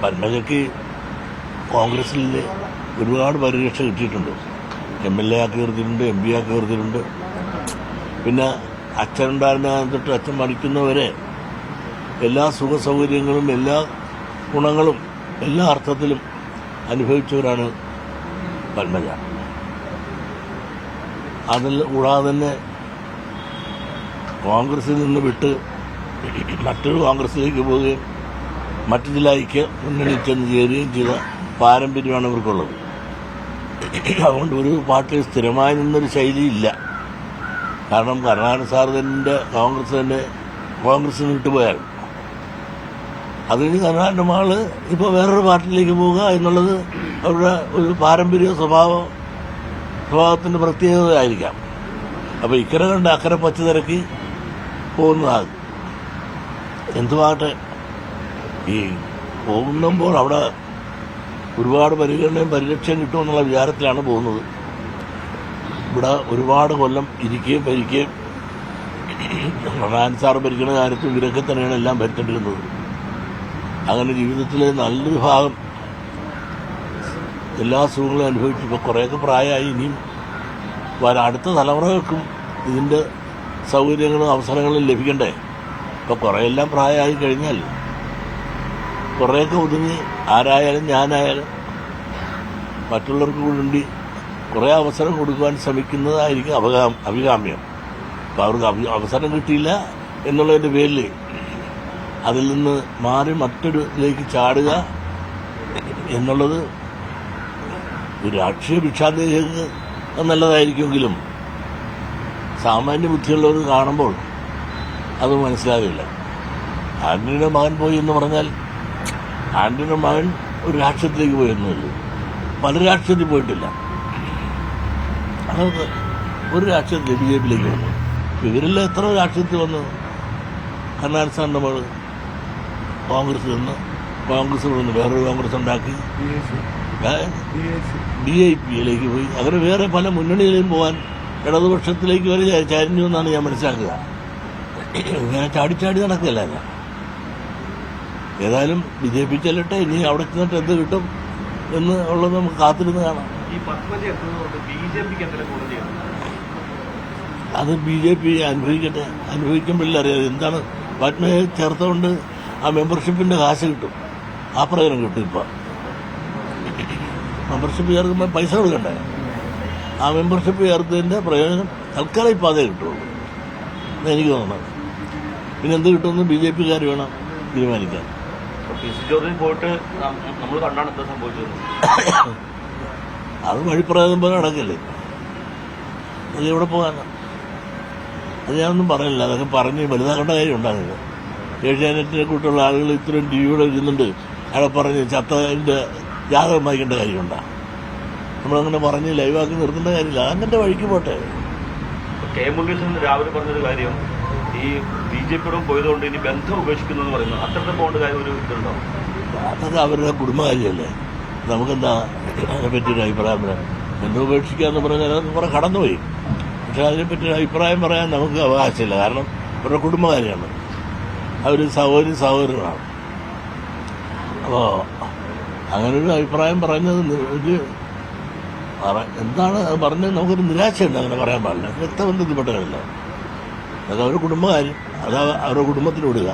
പത്മജയ്ക്ക് കോൺഗ്രസിൽ ഒരുപാട് പരിരക്ഷ കിട്ടിയിട്ടുണ്ട്. MLA ആക്കി നിർത്തിയിട്ടുണ്ട്, MP ആക്കി നിർത്തിയിട്ടുണ്ട്. പിന്നെ അച്ഛനുണ്ടായിരുന്ന തൊട്ട് അച്ഛൻ മരിക്കുന്നവരെ എല്ലാ സുഖ സൗകര്യങ്ങളും എല്ലാ ഗുണങ്ങളും എല്ലാ അർത്ഥത്തിലും അനുഭവിച്ചവരാണ് പത്മജ. അതിൽ കൂടാതെ തന്നെ കോൺഗ്രസിൽ നിന്ന് വിട്ട് മറ്റൊരു കോൺഗ്രസിലേക്ക് പോവുകയും മറ്റു ചില ഐക്യ മുന്നണിയിൽ ചെന്ന് ചേരുകയും ചെയ്ത പാരമ്പര്യമാണ് ഇവർക്കുള്ളത്. അതുകൊണ്ട് ഒരു പാർട്ടിയിൽ സ്ഥിരമായി നിന്നൊരു ശൈലിയില്ല. കാരണം കരുണാകരൻ സാർ തന്നെ കോൺഗ്രസിൽ നിന്ന് വിട്ടുപോയാൽ അത് കഴിഞ്ഞ് കരുണാകരൻ്റെ മകള് ഇപ്പോൾ വേറൊരു പാർട്ടിയിലേക്ക് പോവുക എന്നുള്ളത് അവരുടെ ഒരു പാരമ്പര്യ സ്വഭാവത്തിൻ്റെ പ്രത്യേകതയായിരിക്കാം. അപ്പോൾ ഇക്കരെ കണ്ട് അക്കരെ പച്ച തിരക്കി പോകുന്നതാകും. എന്തുമാകട്ടെ, ഈ പോകുമ്പോൾ അവിടെ ഒരുപാട് പരിഗണനയും പരിരക്ഷയും കിട്ടുമെന്നുള്ള വിചാരത്തിലാണ് പോകുന്നത്. ഇവിടെ ഒരുപാട് കൊല്ലം ഇരിക്കുകയും ഭരിക്കുകയും കരുണാകരൻ സാർ ഭരിക്കുന്ന കാര്യത്തിൽ ഇവരൊക്കെ തന്നെയാണ് എല്ലാം ഭരിച്ചിട്ടിരുന്നത്. അങ്ങനെ ജീവിതത്തിലെ നല്ലൊരു ഭാഗം എല്ലാ സുഖങ്ങളും അനുഭവിച്ചു. ഇപ്പോൾ കുറേയൊക്കെ പ്രായമായി. ഇനിയും അടുത്ത തലമുറകൾക്കും ഇതിൻ്റെ സൗകര്യങ്ങളും അവസരങ്ങളും ലഭിക്കണ്ടേ? ഇപ്പോൾ കുറേയെല്ലാം പ്രായമായി കഴിഞ്ഞാൽ കുറേയൊക്കെ ഒതുങ്ങി ആരായാലും ഞാനായാലും മറ്റുള്ളവർക്ക് വേണ്ടി കുറേ അവസരം കൊടുക്കുവാൻ ശ്രമിക്കുന്നതായിരിക്കും അഭികാമ്യം. അപ്പോൾ അവർക്ക് അവസരം കിട്ടിയില്ല എന്നുള്ളതിൻ്റെ പേരിൽ അതിൽ നിന്ന് മാറി മറ്റൊരുതിലേക്ക് ചാടുക എന്നുള്ളത് ഒരു രാഷ്ട്രീയ ഭിക്ഷാന്തേക്ക് നല്ലതായിരിക്കുമെങ്കിലും സാമാന്യ ബുദ്ധിയുള്ളവർ കാണുമ്പോൾ അത് മനസ്സിലാകില്ല. ആന്റണിയുടെ മകൻ പോയി എന്ന് പറഞ്ഞാൽ ആന്റണിയുടെ മകൻ ഒരു രാഷ്ട്രീയത്തിലേക്ക് പോയിരുന്നില്ല, പല രാഷ്ട്രീയത്തിൽ പോയിട്ടില്ല. അതൊക്കെ ഒരു രാഷ്ട്രീയത്തിൽ BJPയിലേക്ക് വന്നു. ഇവരെല്ലാം എത്ര രാഷ്ട്രീയത്തിൽ വന്നു? കരുണാകരൻ സാറിൻ്റെ മകൾ കോൺഗ്രസ് നിന്ന് വേറൊരു കോൺഗ്രസ് ഉണ്ടാക്കി DIPയിലേക്ക് പോയി. അങ്ങനെ വേറെ പല മുന്നണികളിലും പോകാൻ ഇടതുപക്ഷത്തിലേക്ക് വരെ ചരിഞ്ഞു എന്നാണ് ഞാൻ മനസ്സിലാക്കുക. ഇങ്ങനെ ചാടിച്ചാടി നടക്കുകയല്ല. ഏതായാലും BJP ചെല്ലട്ടെ. ഇനി അവിടെ ചെന്നിട്ട് എന്ത് കിട്ടും എന്ന് ഉള്ളത് നമുക്ക് കാത്തിരുന്ന് കാണാം. അത് BJP അനുഭവിക്കട്ടെ, അനുഭവിക്കുമ്പോഴല്ലേ അറിയാം എന്താണ്. പത്മയെ ചേർത്തുകൊണ്ട് ആ മെമ്പർഷിപ്പിന്റെ കാശ് കിട്ടും, ആ പ്രയോജനം കിട്ടും. ഇപ്പം മെമ്പർഷിപ്പ് ചേർക്കുമ്പോൾ പൈസ കൊടുക്കണ്ടേ? ആ മെമ്പർഷിപ്പ് ചേർത്തതിന്റെ പ്രയോജനം തൽക്കാലം ഇപ്പം അതേ കിട്ടുള്ളൂ എന്ന് എനിക്ക് തോന്നുന്നത്. പിന്നെ എന്ത് കിട്ടുമെന്ന് BJPക്കാർ വേണം തീരുമാനിക്കാൻ. അത് വഴിപ്രയോഗം പോലെ നടക്കില്ലേ? അത് എവിടെ പോകാനാണ്? അത് ഞാനൊന്നും പറയില്ല. അതൊക്കെ പറഞ്ഞ് വലുതാക്കേണ്ട കാര്യം ഉണ്ടാകുന്നത്. ഏഷ്യാനെറ്റിനെ കൂട്ടുള്ള ആളുകൾ ഇത്രയും ടിവിയുടെ ഇരുന്നുണ്ട് അവിടെ പറഞ്ഞ് ചത്തതിൻ്റെ ജാതകം വായിക്കേണ്ട കാര്യമുണ്ടോ? നമ്മളങ്ങനെ പറഞ്ഞ് ലൈവാക്കി നിർത്തേണ്ട കാര്യമില്ല. അങ്ങനെ വഴിക്ക് പോട്ടെ. കെ മുരളീധരൻ രാവിലെ പറഞ്ഞൊരു കാര്യം, ഈ BJPയോടും പോയതുകൊണ്ട് ഇനി ബന്ധം ഉപേക്ഷിക്കുന്നു എന്ന് പറയുന്നു. അത്രത്തെ പോകേണ്ട കാര്യം ഒരു ഇതുണ്ടോ? അതൊക്കെ അവരുടെ കുടുംബകാര്യമല്ലേ, നമുക്കെന്താ അതിനെപ്പറ്റിയൊരു അഭിപ്രായം പറയാം? ബന്ധം ഉപേക്ഷിക്കുക എന്ന് പറഞ്ഞാൽ അതൊക്കെ കുറെ കടന്നുപോയി. പക്ഷെ അതിനെപ്പറ്റിയൊരു അഭിപ്രായം പറയാൻ നമുക്ക് അവകാശമില്ല. കാരണം അവരുടെ കുടുംബകാര്യമാണ്, അവർ സഹോദരനാണ്. അപ്പോൾ അങ്ങനൊരു അഭിപ്രായം പറഞ്ഞത് എന്താണ് അത് പറഞ്ഞത്? നമുക്കൊരു നിരാശയുണ്ട്. അങ്ങനെ പറയാൻ പാടില്ല. രക്തബന്ധത്തിൽപ്പെട്ടവരല്ല. അത് അവരുടെ കുടുംബകാര്യം, അത് അവരുടെ കുടുംബത്തിന് വിടുക.